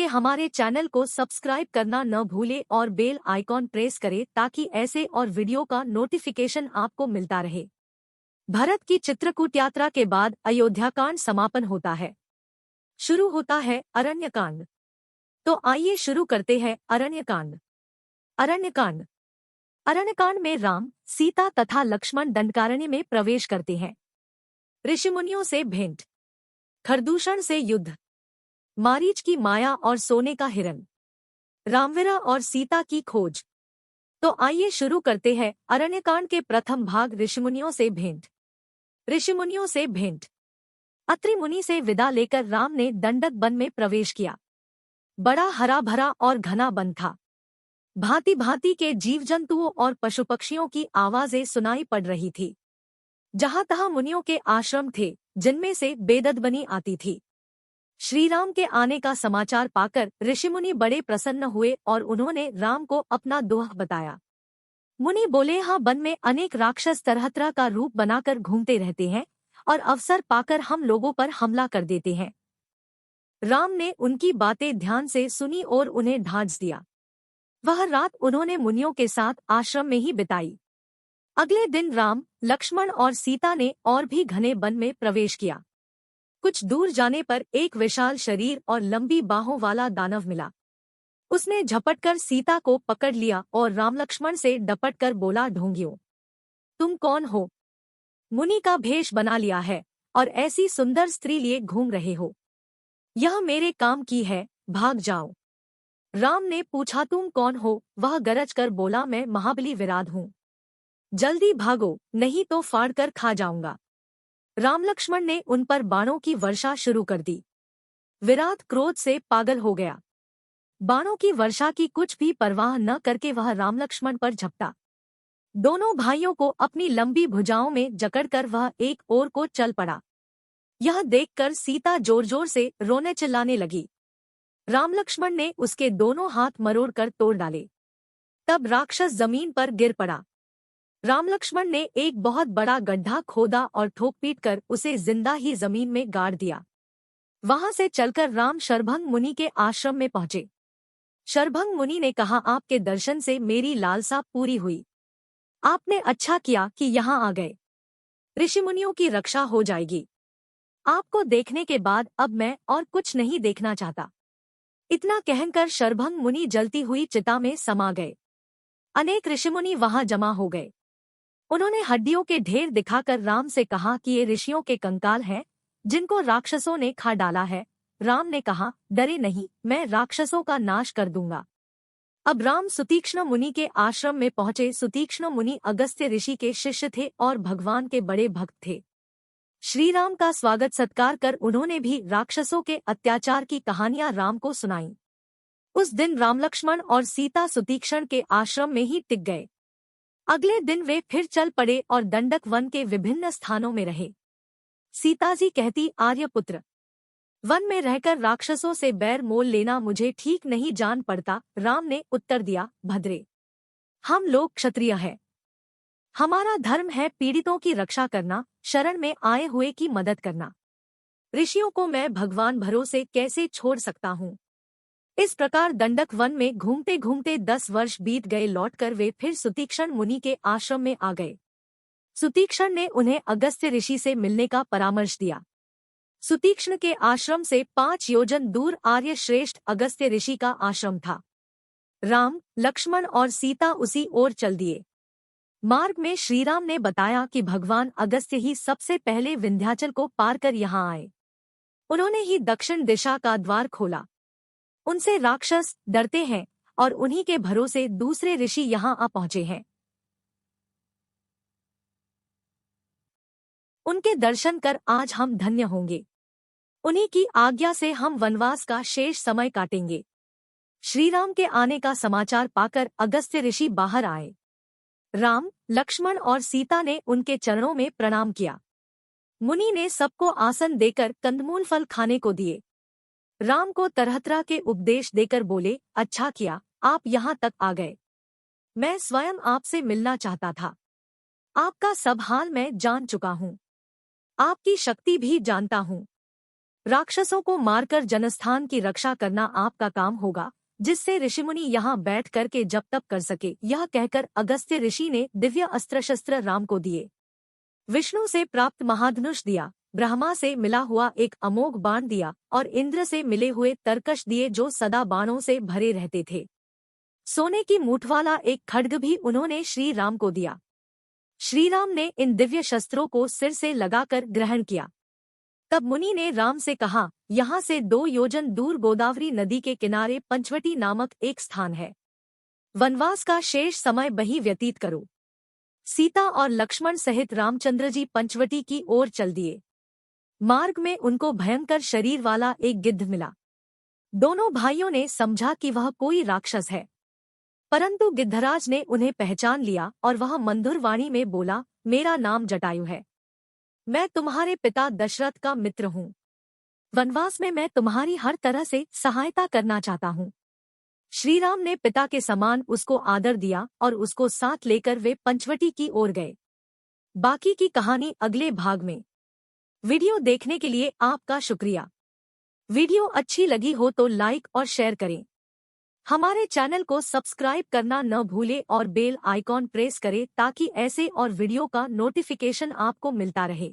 हमारे चैनल को सब्सक्राइब करना न भूले और बेल आइकॉन प्रेस करें ताकि ऐसे और वीडियो का नोटिफिकेशन आपको मिलता रहे। भरत की चित्रकूट यात्रा के बाद अयोध्याकांड समापन होता है। शुरू होता है अरण्यकांड। तो आइए शुरू करते हैं अरण्यकांड। अरण्यकांड अरण्यकांड में राम, सीता तथा लक्ष्मण दंडकारण्य में प्रवेश करते हैं। ऋषिमुनियों से भेंट, खरदूषण से युद्ध, मारीच की माया और सोने का हिरण, रामवीरा और सीता की खोज। तो आइए शुरू करते हैं अरण्यकांड के प्रथम भाग ऋषिमुनियों से भेंट। ऋषिमुनियों से भेंट। अत्रि मुनि से विदा लेकर राम ने दंडक वन में प्रवेश किया। बड़ा हरा भरा और घना वन था। भांति भांति के जीव जंतुओं और पशु पक्षियों की आवाजें सुनाई पड़ रही थी। जहां तहां मुनियों के आश्रम थे, जिनमें से बेददबनी आती थी। श्रीराम के आने का समाचार पाकर ऋषिमुनि बड़े प्रसन्न हुए और उन्होंने राम को अपना दोह बताया। मुनि बोले, हाँ, वन में अनेक राक्षस तरह तरह का रूप बनाकर घूमते रहते हैं और अवसर पाकर हम लोगों पर हमला कर देते हैं। राम ने उनकी बातें ध्यान से सुनी और उन्हें ढांढ दिया। वह रात उन्होंने मुनियों के साथ आश्रम में ही बिताई। अगले दिन राम, लक्ष्मण और सीता ने और भी घने वन में प्रवेश किया। कुछ दूर जाने पर एक विशाल शरीर और लंबी बाहों वाला दानव मिला। उसने झपटकर सीता को पकड़ लिया और राम लक्ष्मण से डपटकर बोला, ढोंगियों, तुम कौन हो? मुनि का भेष बना लिया है और ऐसी सुंदर स्त्री लिए घूम रहे हो। यह मेरे काम की है, भाग जाओ। राम ने पूछा, तुम कौन हो? वह गरज कर बोला, मैं महाबली विराट हूँ। जल्दी भागो, नहीं तो फाड़कर खा जाऊंगा। राम लक्ष्मण ने उन पर बाणों की वर्षा शुरू कर दी। विराट क्रोध से पागल हो गया। बाणों की वर्षा की कुछ भी परवाह न करके वह राम लक्ष्मण पर झपटा। दोनों भाइयों को अपनी लंबी भुजाओं में जकड़कर वह एक ओर को चल पड़ा। यह देखकर सीता जोर जोर से रोने चिल्लाने लगी। राम लक्ष्मण ने उसके दोनों हाथ मरोड़कर तोड़ डाले। तब राक्षस जमीन पर गिर पड़ा। राम लक्ष्मण ने एक बहुत बड़ा गड्ढा खोदा और ठोक पीट कर उसे जिंदा ही जमीन में गाड़ दिया। वहां से चलकर राम शरभंग मुनि के आश्रम में पहुंचे। शरभंग मुनि ने कहा, आपके दर्शन से मेरी लालसा पूरी हुई। आपने अच्छा किया कि यहाँ आ गए। ऋषि मुनियों की रक्षा हो जाएगी। आपको देखने के बाद अब मैं और कुछ नहीं देखना चाहता। इतना कहकर शरभंग मुनि जलती हुई चिता में समा गए। अनेक ऋषिमुनि वहां जमा हो गए। उन्होंने हड्डियों के ढेर दिखाकर राम से कहा कि ये ऋषियों के कंकाल हैं, जिनको राक्षसों ने खा डाला है। राम ने कहा, डरे नहीं, मैं राक्षसों का नाश कर दूंगा। अब राम सुतीक्ष्ण मुनि के आश्रम में पहुंचे। सुतीक्ष्ण मुनि अगस्त्य ऋषि के शिष्य थे और भगवान के बड़े भक्त थे। श्रीराम का स्वागत सत्कार कर उन्होंने भी राक्षसों के अत्याचार की कहानियां राम को सुनाई। उस दिन राम लक्ष्मण और सीता सुतीक्ष्ण के आश्रम में ही टिक गए। अगले दिन वे फिर चल पड़े और दंडक वन के विभिन्न स्थानों में रहे। सीताजी कहती, आर्यपुत्र, वन में रहकर राक्षसों से बैर मोल लेना मुझे ठीक नहीं जान पड़ता। राम ने उत्तर दिया, भद्रे, हम लोग क्षत्रिय हैं। हमारा धर्म है पीड़ितों की रक्षा करना, शरण में आए हुए की मदद करना। ऋषियों को मैं भगवान भरोसे कैसे छोड़ सकता हूँ? इस प्रकार दंडक वन में घूमते घूमते 10 वर्ष बीत गए। लौटकर वे फिर सुतीक्ष्ण मुनि के आश्रम में आ गए। सुतीक्ष्ण ने उन्हें अगस्त्य ऋषि से मिलने का परामर्श दिया। सुतीक्ष्ण के आश्रम से 5 योजन दूर आर्य श्रेष्ठ अगस्त्य ऋषि का आश्रम था। राम, लक्ष्मण और सीता उसी ओर चल दिए। मार्ग में श्रीराम ने बताया कि भगवान अगस्त्य ही सबसे पहले विंध्याचल को पार कर यहाँ आए। उन्होंने ही दक्षिण दिशा का द्वार खोला। उनसे राक्षस डरते हैं और उन्हीं के भरोसे दूसरे ऋषि यहाँ आ पहुंचे हैं। उनके दर्शन कर आज हम धन्य होंगे। उन्हीं की आज्ञा से हम वनवास का शेष समय काटेंगे। श्रीराम के आने का समाचार पाकर अगस्त्य ऋषि बाहर आए। राम, लक्ष्मण और सीता ने उनके चरणों में प्रणाम किया। मुनि ने सबको आसन देकर कंदमूल फल खाने को दिए। राम को तरह तरह के उपदेश देकर बोले, अच्छा किया आप यहाँ तक आ गए। मैं स्वयं आपसे मिलना चाहता था। आपका सब हाल मैं जान चुका हूँ। आपकी शक्ति भी जानता हूँ। राक्षसों को मारकर जनस्थान की रक्षा करना आपका काम होगा, जिससे ऋषिमुनि यहाँ बैठ कर के जप तप कर सके। यह कहकर अगस्त्य ऋषि ने दिव्य अस्त्र शस्त्र राम को दिए। विष्णु से प्राप्त महाधनुष दिया, ब्रह्मा से मिला हुआ एक अमोघ बाण दिया और इंद्र से मिले हुए तरकश दिए जो सदा बाणों से भरे रहते थे। सोने की मूठ वाला एक खड्ग भी उन्होंने श्री राम को दिया। श्री राम ने इन दिव्य शस्त्रों को सिर से लगाकर ग्रहण किया। तब मुनि ने राम से कहा, यहाँ से 2 योजन दूर गोदावरी नदी के किनारे पंचवटी नामक एक स्थान है। वनवास का शेष समय वहीं व्यतीत करो। सीता और लक्ष्मण सहित रामचंद्र जी पंचवटी की ओर चल दिए। मार्ग में उनको भयंकर शरीर वाला एक गिद्ध मिला। दोनों भाइयों ने समझा कि वह कोई राक्षस है, परंतु गिद्धराज ने उन्हें पहचान लिया और वह मधुर वाणी में बोला, मेरा नाम जटायु है। मैं तुम्हारे पिता दशरथ का मित्र हूँ। वनवास में मैं तुम्हारी हर तरह से सहायता करना चाहता हूँ। श्रीराम ने पिता के समान उसको आदर दिया और उसको साथ लेकर वे पंचवटी की ओर गए। बाकी की कहानी अगले भाग में। वीडियो देखने के लिए आपका शुक्रिया। वीडियो अच्छी लगी हो तो लाइक और शेयर करें। हमारे चैनल को सब्सक्राइब करना न भूले और बेल आइकॉन प्रेस करें ताकि ऐसे और वीडियो का नोटिफिकेशन आपको मिलता रहे।